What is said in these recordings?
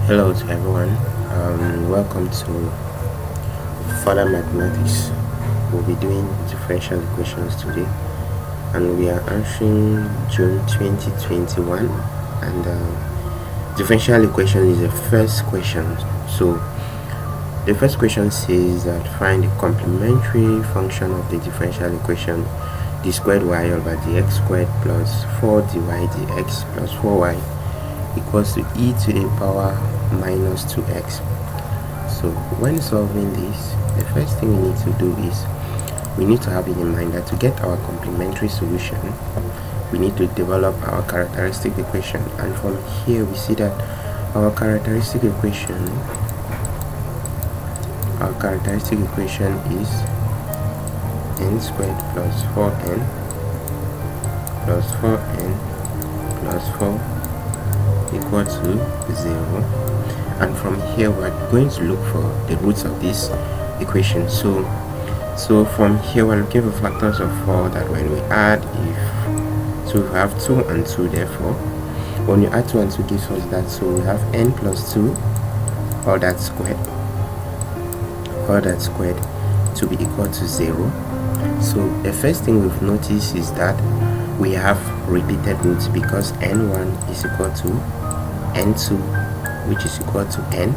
Hello to everyone. Welcome to further mathematics. We'll be doing differential equations today, and we are answering June 2021. And differential equation is the first question. So the first question says that find the complementary function of the differential equation d squared y over dx squared plus 4 dy dx plus 4y equals to e to the power minus 2x. So when solving this, the first thing we need to do is we need to have it in mind that to get our complementary solution, we need to develop our characteristic equation. And from here we see that our characteristic equation is n squared plus 4n plus 4n plus 4 equal to 0. And from here we're going to look for the roots of this equation. So from here we're looking for factors of 4 that when we add, so we have 2 and 2, therefore when you add 2 and 2 gives us that, so we have n plus 2 all that squared to be equal to 0. So the first thing we've noticed is that we have repeated roots because n1 is equal to n2, which is equal to n,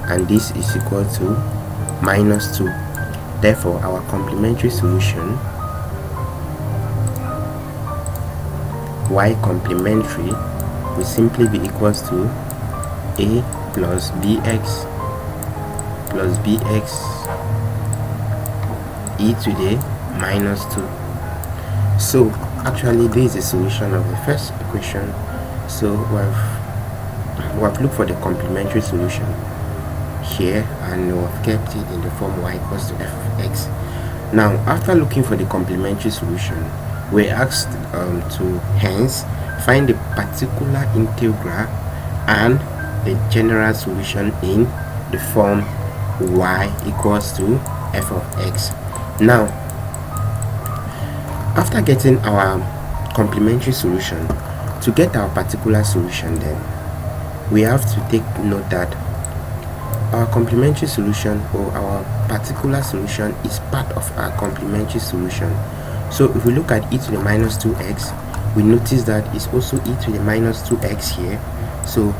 and this is equal to minus 2. Therefore our complementary solution y complementary will simply be equals to a plus bx e to the minus 2. So actually this is the solution of the first equation. So we've looked for the complementary solution here, and we've kept it in the form y equals to f of x. Now after looking for the complementary solution, we're asked to hence find the particular integral and the general solution in the form y equals to f of x. Now after getting our complementary solution, to get our particular solution, then we have to take note that our complementary solution or our particular solution is part of our complementary solution. So if we look at e to the minus 2x, we notice that it's also e to the minus 2x here. So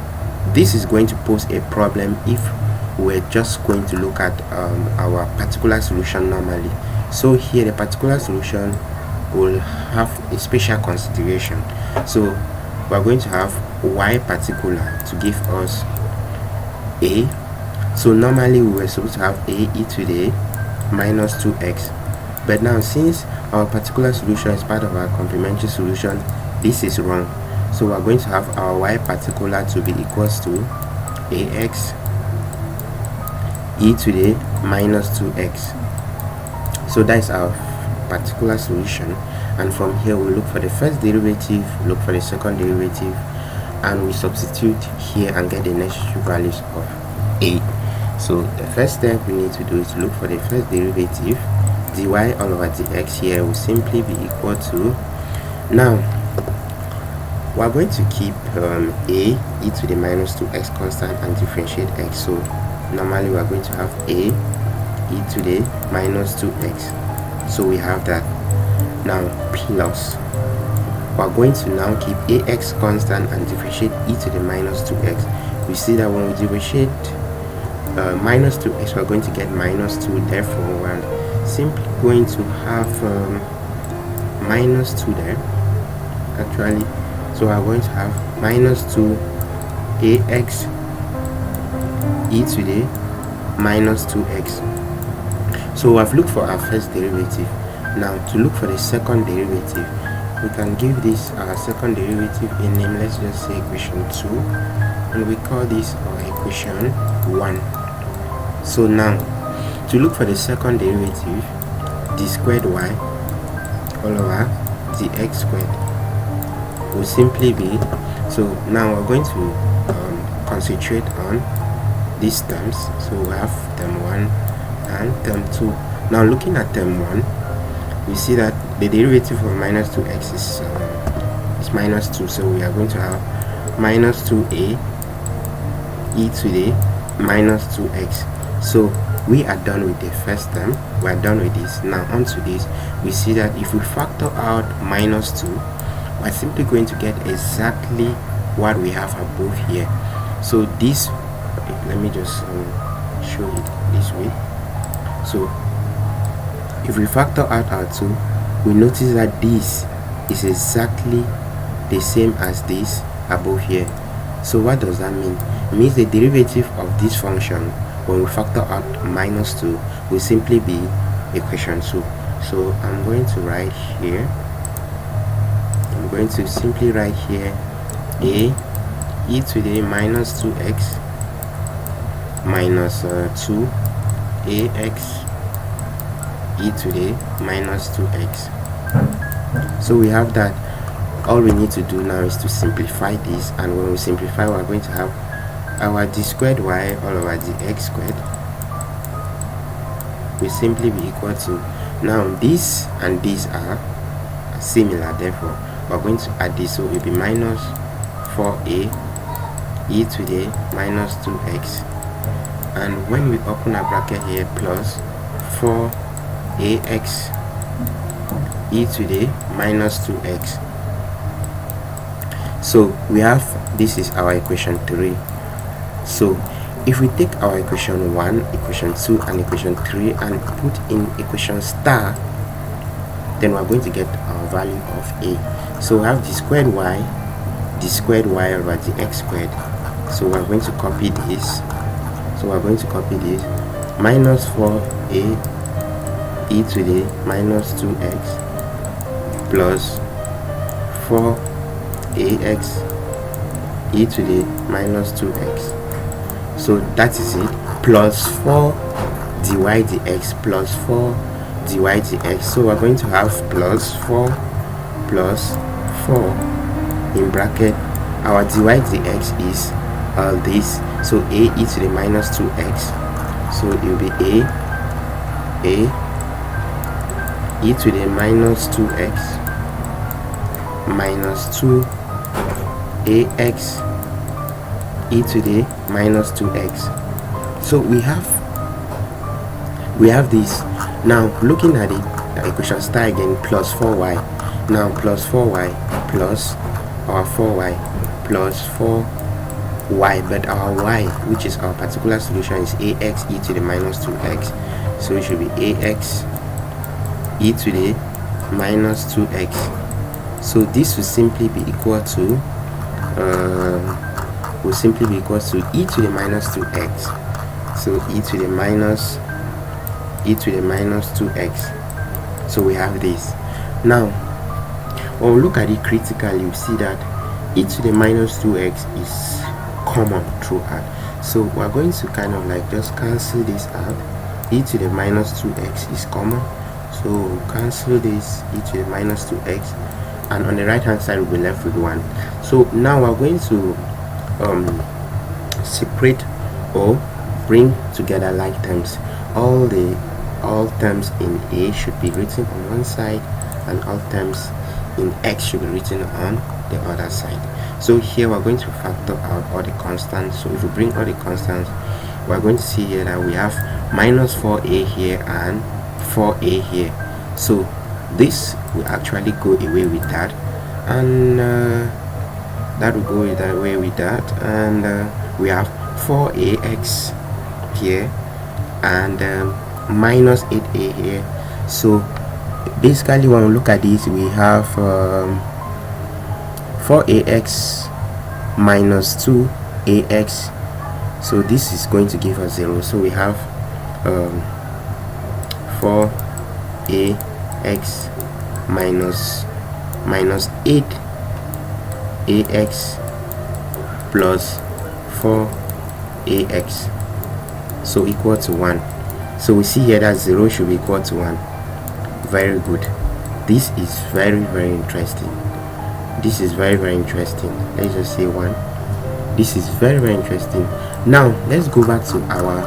this is going to pose a problem if we're just going to look at our particular solution normally. So here the particular solution will have a special consideration. So we're going to have y particular to give us a. So normally we were supposed to have a e to the minus 2x, but now since our particular solution is part of our complementary solution, this is wrong. So we're going to have our y particular to be equals to ax e to the minus 2x. So that's our particular solution, and from here we look for the first derivative, look for the second derivative, and we substitute here and get the necessary values of a. So the first step we need to do is to look for the first derivative. Dy all over dx here will simply be equal to, now we're going to keep a e to the minus 2x constant and differentiate x. So normally we're going to have a e to the minus 2x. So we have that. Now plus, we're going to now keep ax constant and differentiate e to the minus 2x. We see that when we differentiate minus 2x, we're going to get minus 2. Therefore we're simply going to have minus 2 there actually. So we're going to have minus 2 ax e to the minus 2x. So I've looked for our first derivative. Now to look for the second derivative, we can give this our second derivative a name. Let's just say equation 2, and we call this our equation 1. So now to look for the second derivative, d squared y all over dx squared will simply be, so now we're going to concentrate on these terms. So we have term 1 and term 2. Now looking at term 1, we see that the derivative of minus 2x is minus 2, so we are going to have minus 2a e to the minus 2x. So we are done with the first term. We are done with this. Now onto this, we see that if we factor out minus 2, we're simply going to get exactly what we have above here. So this, let me just show it this way. So if we factor out our 2, we notice that this is exactly the same as this above here. So what does that mean? It means the derivative of this function when we factor out minus 2 will simply be equation 2. So I'm going to write here, I'm going to simply write here a e to the minus 2x minus 2 ax e to the minus 2x. So we have that. All we need to do now is to simplify this, and when we simplify, we're going to have our d squared y all over dx squared will simply be equal to, now this and these are similar, therefore we're going to add this, so it will be minus 4a e to the minus 2x, and when we open our bracket here, plus 4ax e to the minus 2x. So we have, this is our equation 3. So if we take our equation 1, equation 2 and equation 3 and put in equation star, then we're going to get our value of a. So we have d squared y over dx squared. So we're going to copy this. Minus 4a e to the minus 2x plus 4ax e to the minus 2x. So that is it, plus 4 dy dx plus 4 dy dx. So we're going to have plus 4 in bracket, our dy dx is this, so a e to the minus 2x, so it will be a e to the minus 2x minus 2 ax e to the minus 2x. So we have this. Now looking at it, the equation star again, plus 4y, now plus 4y plus our 4y plus 4y, but our y, which is our particular solution, is ax e to the minus 2x, so it should be ax e to the minus 2x. So this will simply be equal to e to the minus 2x. So e to the minus 2x. So we have this. Now when we look at it critically, you see that e to the minus 2x is common throughout. So we're going to kind of like just cancel this out. E to the minus 2x is common, so cancel this e to the minus 2x, and on the right hand side we'll be left with 1. So now we're going to separate or bring together like terms. All terms in a should be written on one side, and all terms in x should be written on the other side. So here we're going to factor out all the constants. So if we bring all the constants, we're going to see here that we have minus 4a here and 4a here. So this will actually go away with that, and that will go away with that, and we have 4ax here and minus 8a here. So basically when we look at this, we have 4ax minus 2ax, so this is going to give us 0. So we have 4ax minus 8ax plus 4ax, so equal to 1. So we see here that 0 should be equal to 1. Very good. This is very interesting. This is very interesting. Let's just say 1. This is very interesting. Now let's go back to our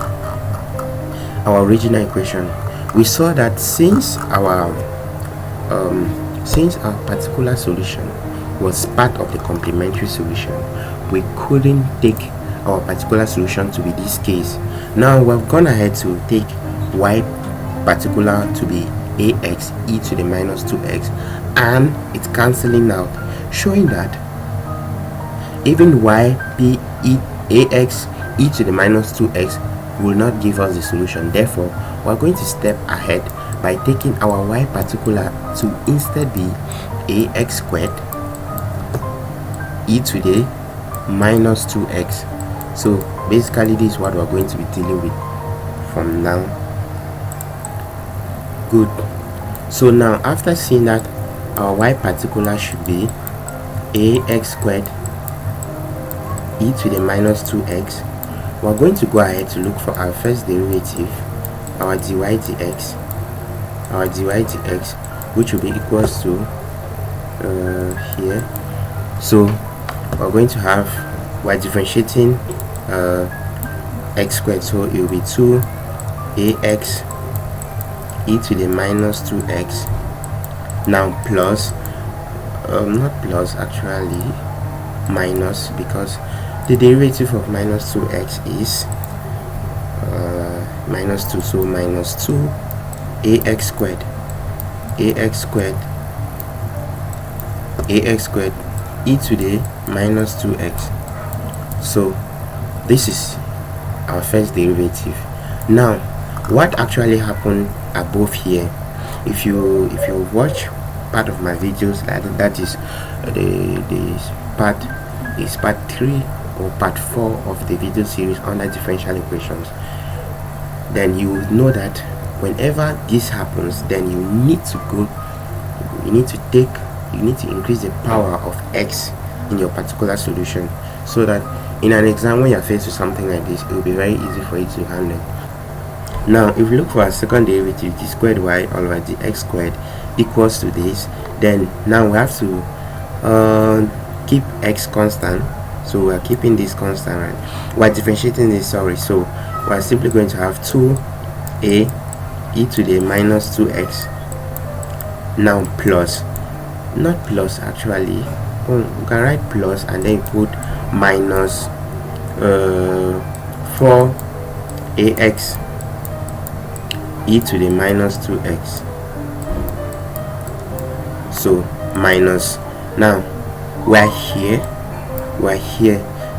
original equation. We saw that since our particular solution was part of the complementary solution, we couldn't take our particular solution to be this case. Now we've gone ahead to take y particular to be ax e to the minus 2x, and it's cancelling out, showing that even y p e ax e to the minus 2x will not give us the solution. Therefore, we're going to step ahead by taking our y particular to instead be ax squared e to the minus 2x. So basically this is what we're going to be dealing with from now. Good. So now after seeing that our y particular should be ax squared e to the minus 2x, we're going to go ahead to look for our first derivative, our dy dx, which will be equals to here. So we're going to have, we're differentiating x squared, so it will be 2ax e to the minus 2x. Now plus, not plus actually, minus, because the derivative of minus 2x is minus 2, so minus 2ax squared e to the minus 2x. So this is our first derivative. Now what actually happened above here, if you watch part of my videos, that is part 3 or part 4 of the video series under differential equations, then you will know that whenever this happens, then you need to increase the power of x in your particular solution, so that in an exam when you're faced with something like this, it will be very easy for you to handle. Now if we look for our second derivative, d squared y all over dx squared equals to this, then now we have to keep x constant, so we're keeping this constant, right? We're differentiating this, sorry, so we're simply going to have 2a e to the minus 2x. Now plus, not plus actually, we can write plus and then put minus 4ax e to the minus 2x. So minus, now we're here,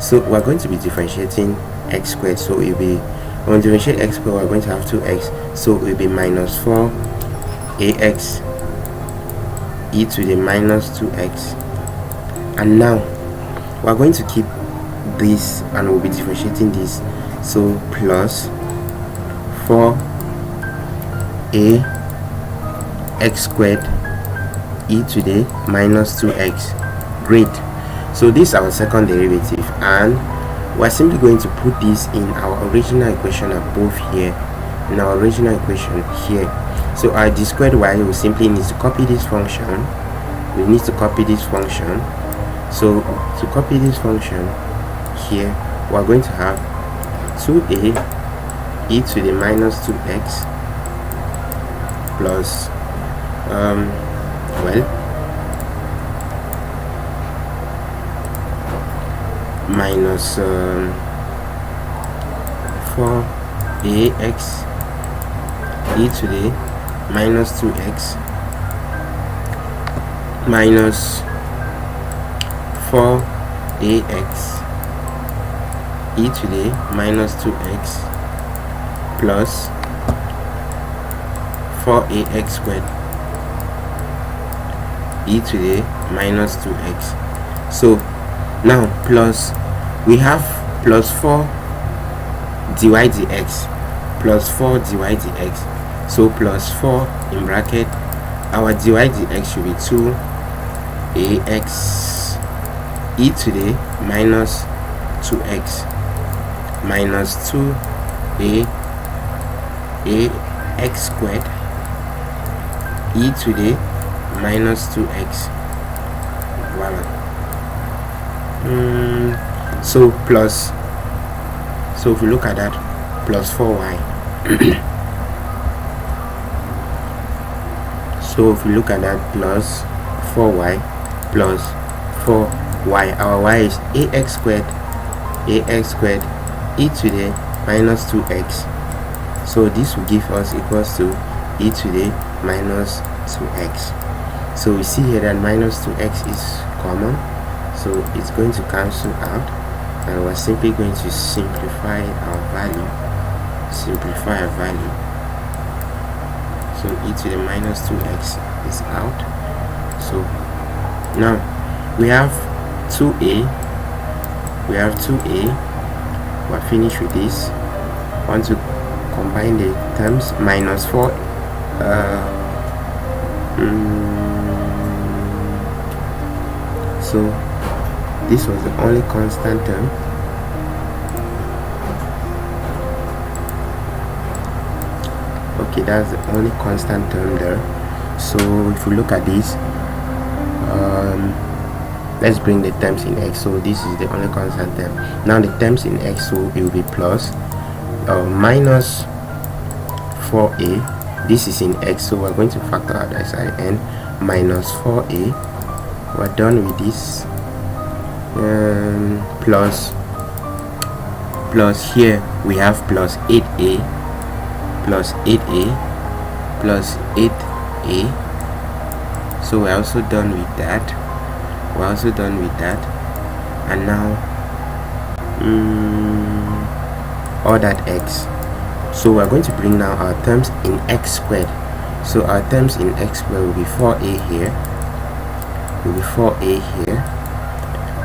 so we're going to be differentiating x squared, so it will be, when we differentiate x squared, we're going to have 2x, so it will be minus 4ax e to the minus 2x. And now we're going to keep this and we'll be differentiating this, so plus 4ax squared e to the minus 2x. Great. So this is our second derivative, and we're simply going to put this in our original equation above here, in our original equation here. So our d squared y, we simply need to copy this function. So to copy this function here, we're going to have 2a e to the minus 2x plus minus 4ax e to the minus 2x minus 4ax e to the minus 2x plus 4ax squared e to the minus 2x. So now plus, we have plus 4 dy dx plus 4 dy dx, so plus 4 in bracket, our dy dx should be 2ax e to the minus 2x minus 2ax squared e to the minus 2x. Voila. So plus, so if we look at that, plus 4y. So if we look at that, plus 4y plus 4y, our y is ax squared ax squared e to the minus 2x. So this will give us equals to e to the minus 2x. So we see here that minus 2x is common, so it's going to cancel out, and we're simply going to simplify our value. So e to the minus 2x is out. So now we have 2a. We're finished with this. Want to combine the terms. Minus 4 so this was the only constant term. Okay, that's the only constant term there. So if we look at this, let's bring the terms in x. So this is the only constant term. Now the terms in x, so it will be plus minus 4a. This is in x, so we're going to factor out that side, and minus 4a. We're done with this. Plus here we have plus 8a plus 8a plus 8a. So we're also done with that. And now all that x. So we're going to bring now our terms in x squared. So our terms in x squared will be 4a here,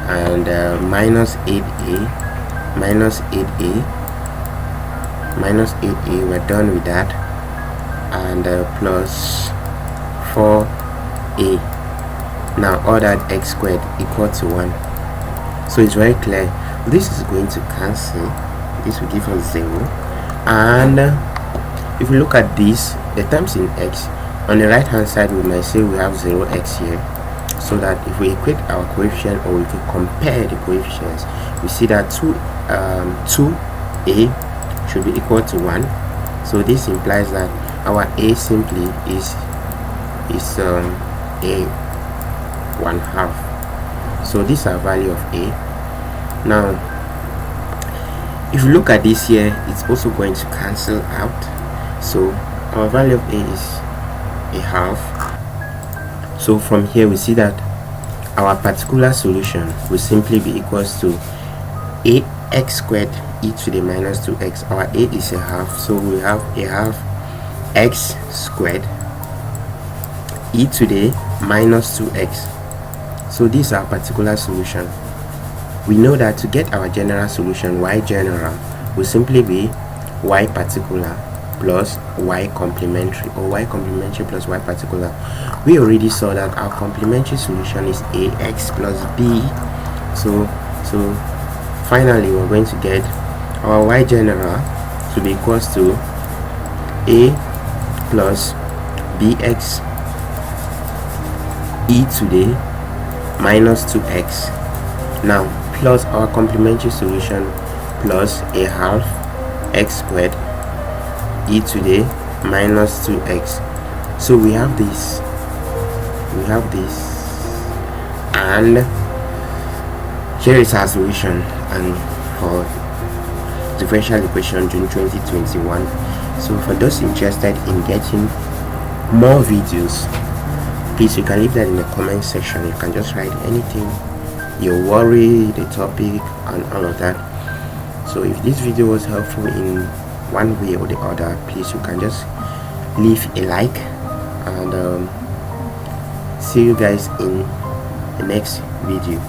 and minus 8a, we're done with that, and plus 4a. Now all that x squared equal to 1. So it's very clear, this is going to cancel, this will give us 0. And if we look at this, the terms in x, on the right hand side we might say we have 0x here, so that if we equate our coefficient, or if we compare the coefficients, we see that 2a should be equal to 1. So this implies that our a simply is a 1/2. So this is our value of a. Now if you look at this here, it's also going to cancel out, so our value of a is a half. So from here we see that our particular solution will simply be equals to ax squared e to the minus 2x. Our a is a half, so we have a half x squared e to the minus 2x. So this is our particular solution. We know that to get our general solution, y general will simply be y particular plus y complementary, or y complementary plus y particular. We already saw that our complementary solution is ax plus b. So finally we're going to get our y general to be equals to a plus bx e to the minus 2x. Now plus our complementary solution plus a half x squared e to the minus 2x. So we have this, and here is our solution, and for differential equation June 2021. So for those interested in getting more videos, please, you can leave that in the comment section. You can just write anything, your worry, the topic, and all of that. So if this video was helpful in one way or the other, please, you can just leave a like, and see you guys in the next video.